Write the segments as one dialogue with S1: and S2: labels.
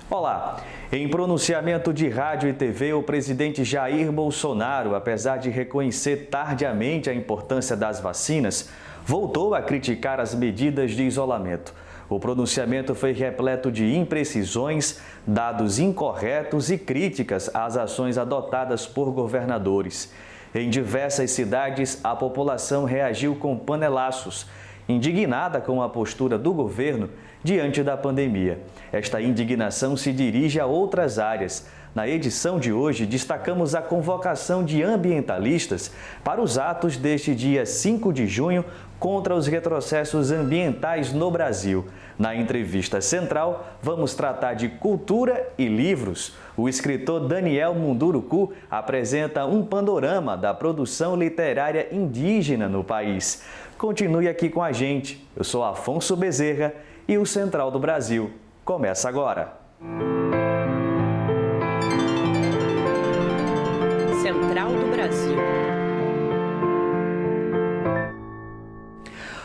S1: Olá! Em pronunciamento de rádio e TV, o presidente Jair Bolsonaro, apesar de reconhecer tardiamente a importância das vacinas, voltou a criticar as medidas de isolamento. O pronunciamento foi repleto de imprecisões, dados incorretos e críticas às ações adotadas por governadores. Em diversas cidades, a população reagiu com panelaços, indignada com a postura do governo diante da pandemia. Esta indignação se dirige a outras áreas. Na edição de hoje, destacamos a convocação de ambientalistas para os atos deste dia 5 de junho contra os retrocessos ambientais no Brasil. Na entrevista central, vamos tratar de cultura e livros. O escritor Daniel Munduruku apresenta um panorama da produção literária indígena no país. Continue aqui com a gente. Eu sou Afonso Bezerra e o Central do Brasil começa agora.
S2: Central do Brasil.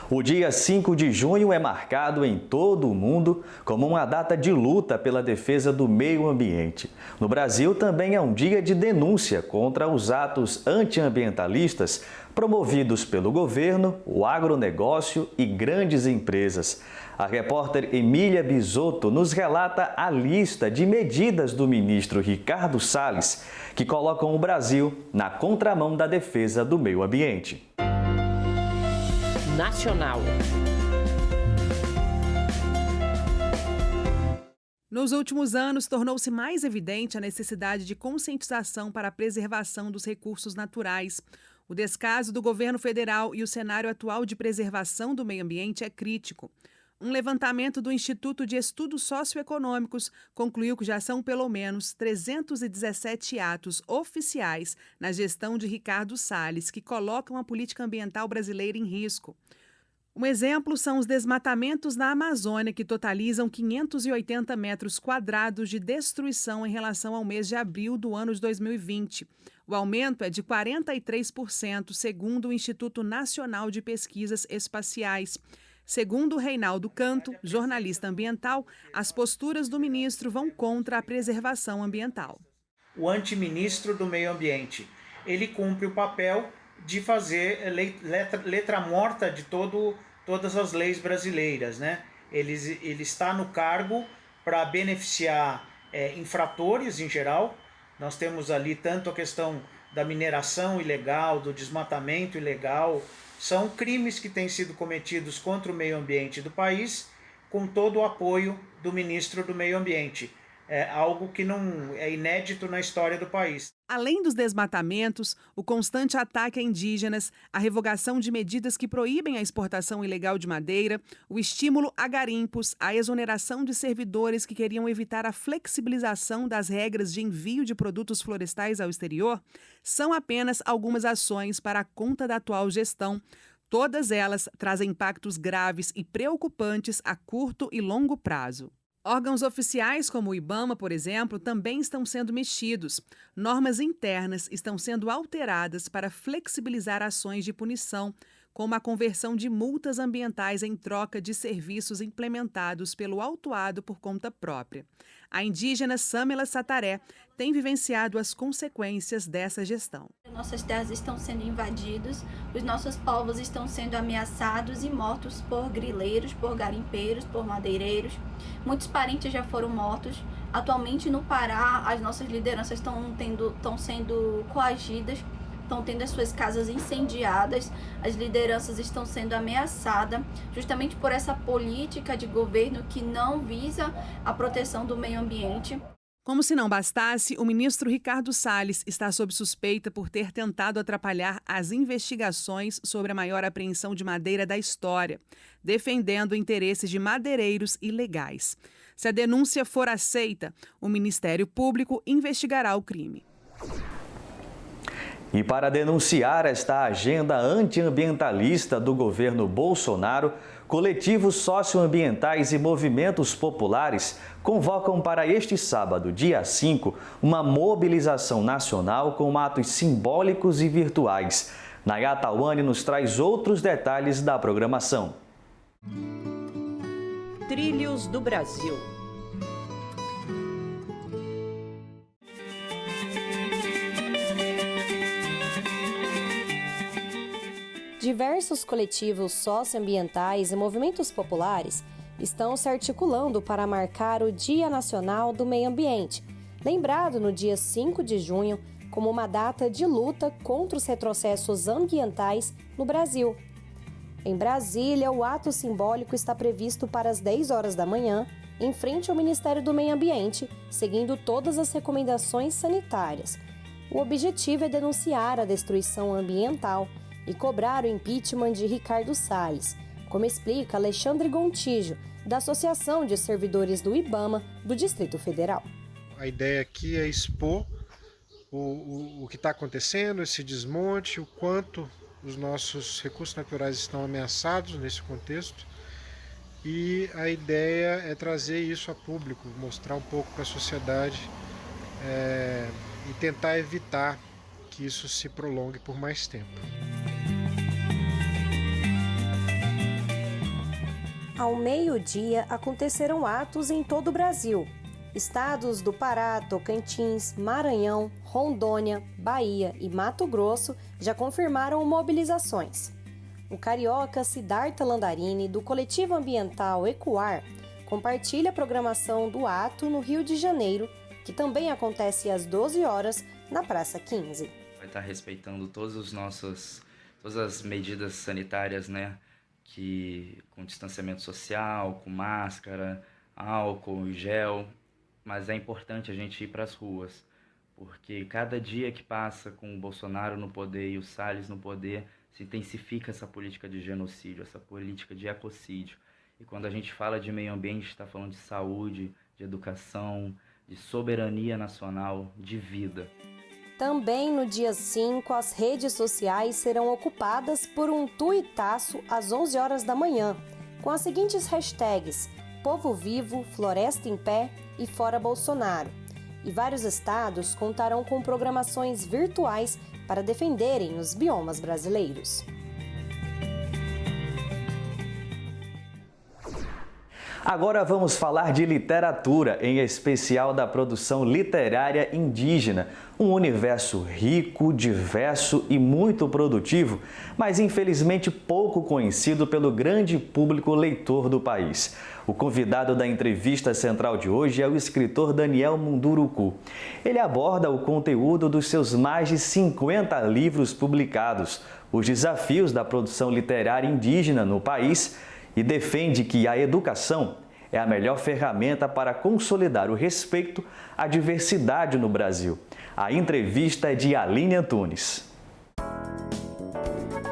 S1: O dia 5 de junho é marcado em todo o mundo como uma data de luta pela defesa do meio ambiente. No Brasil, também é um dia de denúncia contra os atos antiambientalistas promovidos pelo governo, o agronegócio e grandes empresas. A repórter Emília Bisotto nos relata a lista de medidas do ministro Ricardo Salles, que colocam o Brasil na contramão da defesa do meio ambiente.
S2: Nacional.
S3: Nos últimos anos, tornou-se mais evidente a necessidade de conscientização para a preservação dos recursos naturais. O descaso do governo federal e o cenário atual de preservação do meio ambiente é crítico. Um levantamento do Instituto de Estudos Socioeconômicos concluiu que já são pelo menos 317 atos oficiais na gestão de Ricardo Salles que colocam a política ambiental brasileira em risco. Um exemplo são os desmatamentos na Amazônia, que totalizam 580 metros quadrados de destruição em relação ao mês de abril do ano de 2020. O aumento é de 43%, segundo o Instituto Nacional de Pesquisas Espaciais. Segundo Reinaldo Canto, jornalista ambiental, as posturas do ministro vão contra a preservação ambiental.
S4: O antiministro do Meio Ambiente, ele cumpre o papel de fazer letra morta de todas as leis brasileiras, né? Ele está no cargo para beneficiar infratores em geral. Nós temos ali tanto a questão da mineração ilegal, do desmatamento ilegal. São crimes que têm sido cometidos contra o meio ambiente do país, com todo o apoio do ministro do Meio Ambiente. É algo que não é inédito na história do país.
S3: Além dos desmatamentos, o constante ataque a indígenas, a revogação de medidas que proíbem a exportação ilegal de madeira, o estímulo a garimpos, a exoneração de servidores que queriam evitar a flexibilização das regras de envio de produtos florestais ao exterior, são apenas algumas ações para a conta da atual gestão. Todas elas trazem impactos graves e preocupantes a curto e longo prazo. Órgãos oficiais como o IBAMA, por exemplo, também estão sendo mexidos. Normas internas estão sendo alteradas para flexibilizar ações de punição, como a conversão de multas ambientais em troca de serviços implementados pelo autuado por conta própria. A indígena Samela Sataré tem vivenciado as consequências dessa gestão.
S5: Nossas terras estão sendo invadidas, os nossos povos estão sendo ameaçados e mortos por grileiros, por garimpeiros, por madeireiros. Muitos parentes já foram mortos. Atualmente no Pará, as nossas lideranças estão sendo coagidas, estão tendo as suas casas incendiadas, as lideranças estão sendo ameaçadas, justamente por essa política de governo que não visa a proteção do meio ambiente.
S3: Como se não bastasse, o ministro Ricardo Salles está sob suspeita por ter tentado atrapalhar as investigações sobre a maior apreensão de madeira da história, defendendo interesses de madeireiros ilegais. Se a denúncia for aceita, o Ministério Público investigará o crime.
S1: E para denunciar esta agenda antiambientalista do governo Bolsonaro, coletivos socioambientais e movimentos populares convocam para este sábado, dia 5, uma mobilização nacional com atos simbólicos e virtuais. Nayata Wani nos traz outros detalhes da programação.
S2: Trilhos do Brasil.
S6: diversos coletivos socioambientais e movimentos populares estão se articulando para marcar o Dia Nacional do Meio Ambiente, lembrado no dia 5 de junho como uma data de luta contra os retrocessos ambientais no Brasil. Em Brasília, o ato simbólico está previsto para as 10 horas da manhã, em frente ao Ministério do Meio Ambiente, seguindo todas as recomendações sanitárias. O objetivo é denunciar a destruição ambiental e cobrar o impeachment de Ricardo Salles, como explica Alexandre Gontijo, da Associação de Servidores do IBAMA do Distrito Federal.
S7: A ideia aqui é expor o que está acontecendo, esse desmonte, o quanto os nossos recursos naturais estão ameaçados nesse contexto. E a ideia é trazer isso a público, mostrar um pouco para a sociedade e tentar evitar que isso se prolongue por mais tempo.
S6: Ao meio-dia, aconteceram atos em todo o Brasil. Estados do Pará, Tocantins, Maranhão, Rondônia, Bahia e Mato Grosso já confirmaram mobilizações. O carioca Siddhartha Landarini, do coletivo ambiental Ecoar, compartilha a programação do ato no Rio de Janeiro, que também acontece às 12 horas na Praça 15.
S8: Vai estar respeitando todas as medidas sanitárias, né? Com distanciamento social, com máscara, álcool e gel, mas é importante a gente ir para as ruas, porque cada dia que passa com o Bolsonaro no poder e o Salles no poder, se intensifica essa política de genocídio, essa política de ecocídio. E quando a gente fala de meio ambiente, está falando de saúde, de educação, de soberania nacional, de vida.
S6: Também no dia 5, as redes sociais serão ocupadas por um tuitaço às 11 horas da manhã, com as seguintes hashtags: Povo Vivo, Floresta em Pé e Fora Bolsonaro. E vários estados contarão com programações virtuais para defenderem os biomas brasileiros.
S1: Agora vamos falar de literatura, em especial da produção literária indígena. Um universo rico, diverso e muito produtivo, mas infelizmente pouco conhecido pelo grande público leitor do país. O convidado da entrevista central de hoje é o escritor Daniel Munduruku. Ele aborda o conteúdo dos seus mais de 50 livros publicados, os desafios da produção literária indígena no país e defende que a educação é a melhor ferramenta para consolidar o respeito à diversidade no Brasil. A entrevista é de Aline Antunes.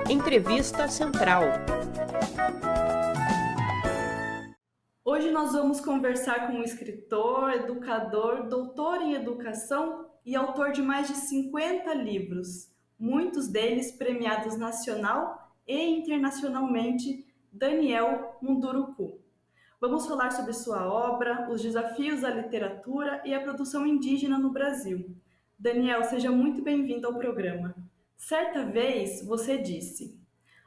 S2: Entrevista Central.
S9: Hoje nós vamos conversar com um escritor, educador, doutor em educação e autor de mais de 50 livros, muitos deles premiados nacional e internacionalmente, Daniel Munduruku. Vamos falar sobre sua obra, os desafios da literatura e a produção indígena no Brasil. Daniel, seja muito bem-vindo ao programa. Certa vez você disse: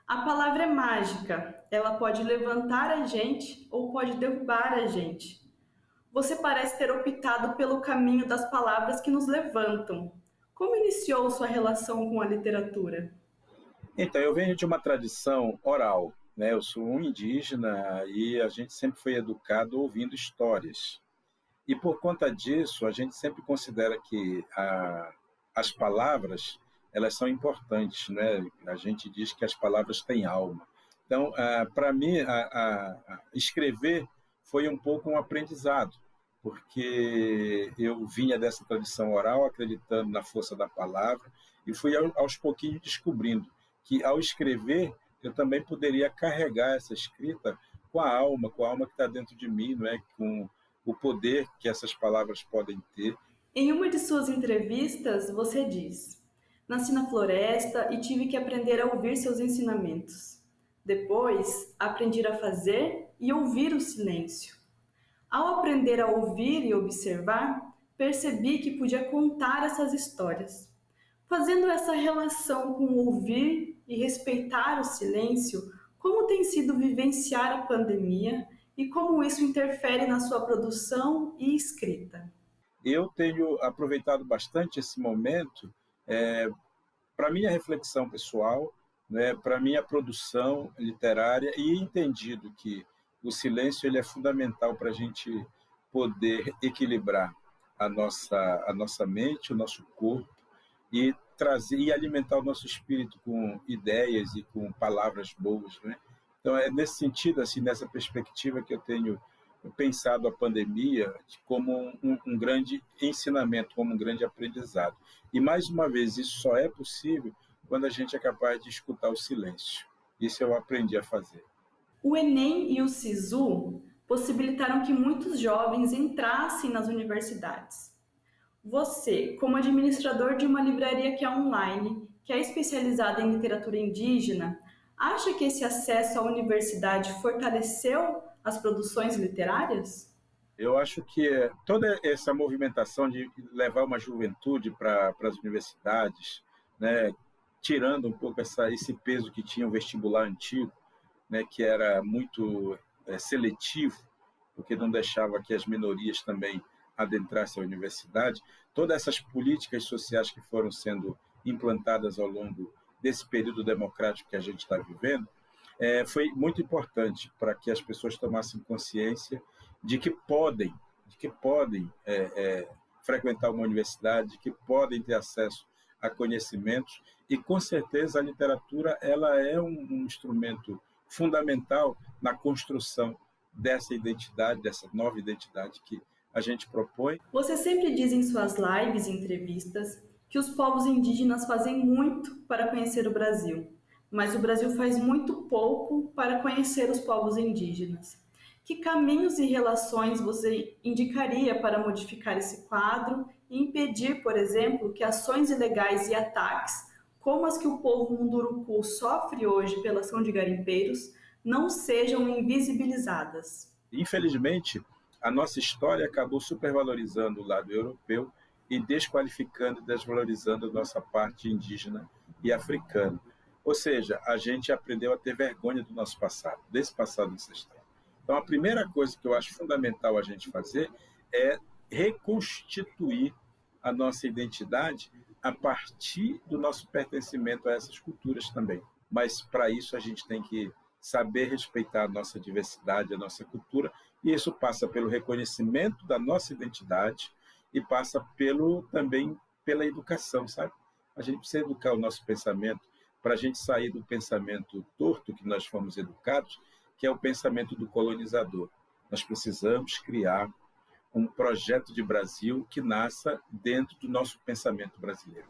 S9: a palavra é mágica, ela pode levantar a gente ou pode derrubar a gente. Você parece ter optado pelo caminho das palavras que nos levantam. Como iniciou sua relação com a literatura?
S10: Então, eu venho de uma tradição oral, né? Eu sou um indígena e a gente sempre foi educado ouvindo histórias. E por conta disso, a gente sempre considera que as palavras, elas são importantes, né? A gente diz que as palavras têm alma. Então, para mim, escrever foi um pouco um aprendizado, porque eu vinha dessa tradição oral, acreditando na força da palavra, e fui aos pouquinhos descobrindo que, ao escrever, eu também poderia carregar essa escrita com a alma que está dentro de mim, não é? Com o poder que essas palavras podem ter.
S9: Em uma de suas entrevistas, você diz: nasci na floresta e tive que aprender a ouvir seus ensinamentos. Depois, aprendi a fazer e ouvir o silêncio. Ao aprender a ouvir e observar, percebi que podia contar essas histórias. Fazendo essa relação com ouvir e respeitar o silêncio, como tem sido vivenciar a pandemia e como isso interfere na sua produção e escrita?
S10: Eu tenho aproveitado bastante esse momento para minha reflexão pessoal, né, para a minha produção literária e entendido que o silêncio ele é fundamental para a gente poder equilibrar a nossa mente, o nosso corpo e trazer e alimentar o nosso espírito com ideias e com palavras boas, né? Então é nesse sentido, assim, nessa perspectiva que eu tenho pensado a pandemia como um grande ensinamento, como um grande aprendizado. E mais uma vez, isso só é possível quando a gente é capaz de escutar o silêncio. Isso eu aprendi a fazer.
S9: O Enem e o SISU possibilitaram que muitos jovens entrassem nas universidades. Você, como administrador de uma livraria que é online, que é especializada em literatura indígena, acha que esse acesso à universidade fortaleceu as produções literárias?
S10: Eu acho que toda essa movimentação de levar uma juventude para as universidades, né, tirando um pouco esse peso que tinha o vestibular antigo, né, que era muito seletivo, porque não deixava que as minorias também adentrassem a universidade, todas essas políticas sociais que foram sendo implantadas ao longo desse período democrático que a gente está vivendo, foi muito importante para que as pessoas tomassem consciência de que podem frequentar uma universidade, de que podem ter acesso a conhecimentos, e com certeza a literatura ela é um instrumento fundamental na construção dessa identidade, dessa nova identidade que a gente propõe.
S9: Você sempre diz em suas lives e entrevistas que os povos indígenas fazem muito para conhecer o Brasil, mas o Brasil faz muito pouco para conhecer os povos indígenas. Que caminhos e relações você indicaria para modificar esse quadro e impedir, por exemplo, que ações ilegais e ataques, como as que o povo Munduruku sofre hoje pela ação de garimpeiros, não sejam invisibilizadas?
S10: Infelizmente, a nossa história acabou supervalorizando o lado europeu e desqualificando e desvalorizando a nossa parte indígena e africana. Ou seja, a gente aprendeu a ter vergonha do nosso passado, desse passado ancestral. Então, a primeira coisa que eu acho fundamental a gente fazer é reconstituir a nossa identidade a partir do nosso pertencimento a essas culturas também. Mas, para isso, a gente tem que saber respeitar a nossa diversidade, a nossa cultura, e isso passa pelo reconhecimento da nossa identidade e passa também pela educação, sabe? A gente precisa educar o nosso pensamento para a gente sair do pensamento torto que nós fomos educados, que é o pensamento do colonizador. Nós precisamos criar um projeto de Brasil que nasça dentro do nosso pensamento brasileiro.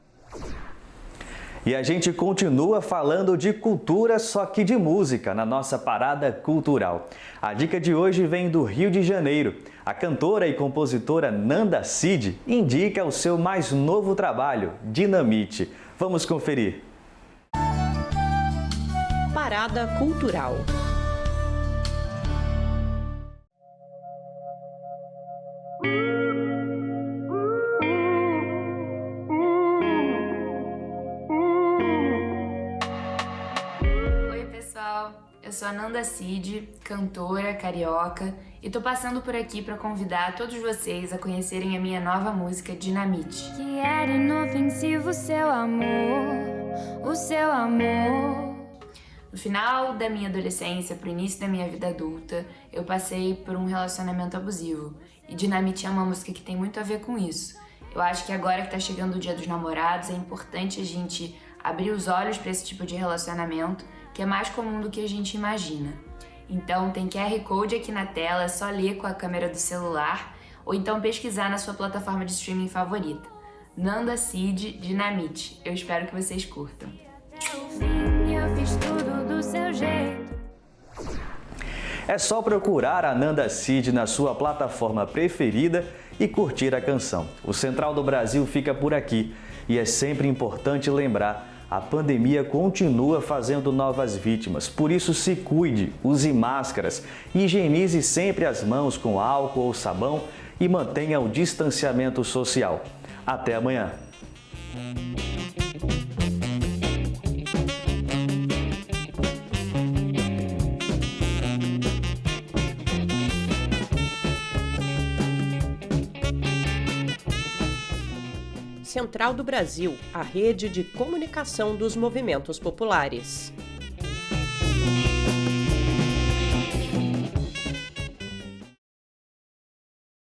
S1: E a gente continua falando de cultura, só que de música, na nossa Parada Cultural. A dica de hoje vem do Rio de Janeiro. A cantora e compositora Nanda Cid indica o seu mais novo trabalho, Dinamite. Vamos conferir.
S2: Parada Cultural.
S11: Eu sou a Nanda Cid, cantora, carioca, e tô passando por aqui para convidar todos vocês a conhecerem a minha nova música Dinamite.
S12: Que era inofensivo o seu amor.
S11: No final da minha adolescência, pro início da minha vida adulta, eu passei por um relacionamento abusivo. E Dinamite é uma música que tem muito a ver com isso. Eu acho que agora que tá chegando o Dia dos Namorados, é importante a gente abrir os olhos para esse tipo de relacionamento, que é mais comum do que a gente imagina. Então tem QR Code aqui na tela, é só ler com a câmera do celular ou então pesquisar na sua plataforma de streaming favorita. Nanda Cid, Dinamite. Eu espero que vocês curtam.
S12: Eu fiz tudo do seu jeito.
S1: É só procurar a Nanda Cid na sua plataforma preferida e curtir a canção. O Central do Brasil fica por aqui e é sempre importante lembrar: a pandemia continua fazendo novas vítimas, por isso se cuide, use máscaras, higienize sempre as mãos com álcool ou sabão e mantenha o distanciamento social. Até amanhã!
S2: Central do Brasil, a rede de comunicação dos movimentos populares.